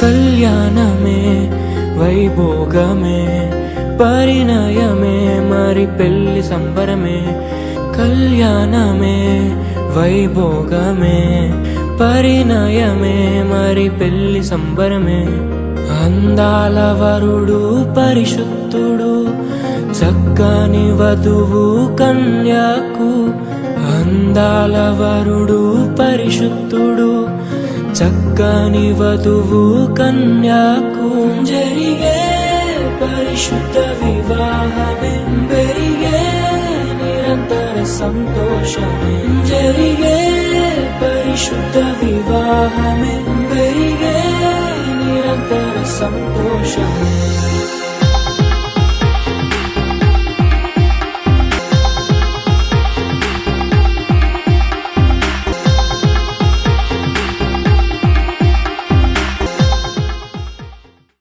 కళ్యాణమే వైభోగమే పరిణయమే మరి పెళ్లి సంబరమే. కళ్యాణమే వైభోగమే పరిణయమే మరి పెళ్లి సంబరమే. అందాల వరుడు పరిశుద్ధుడు చక్కని వధువు కన్యాకు. అందాల వరుడు పరిశుద్ధుడు చక్కని వధువు కన్యాకు. జరిగే పరిశుద్ధ వివాహమే పెరిగే నిరంతర సంతోషమే. జరిగే పరిశుద్ధ వివాహమే పెరిగే నిరంతర సంతోషమే.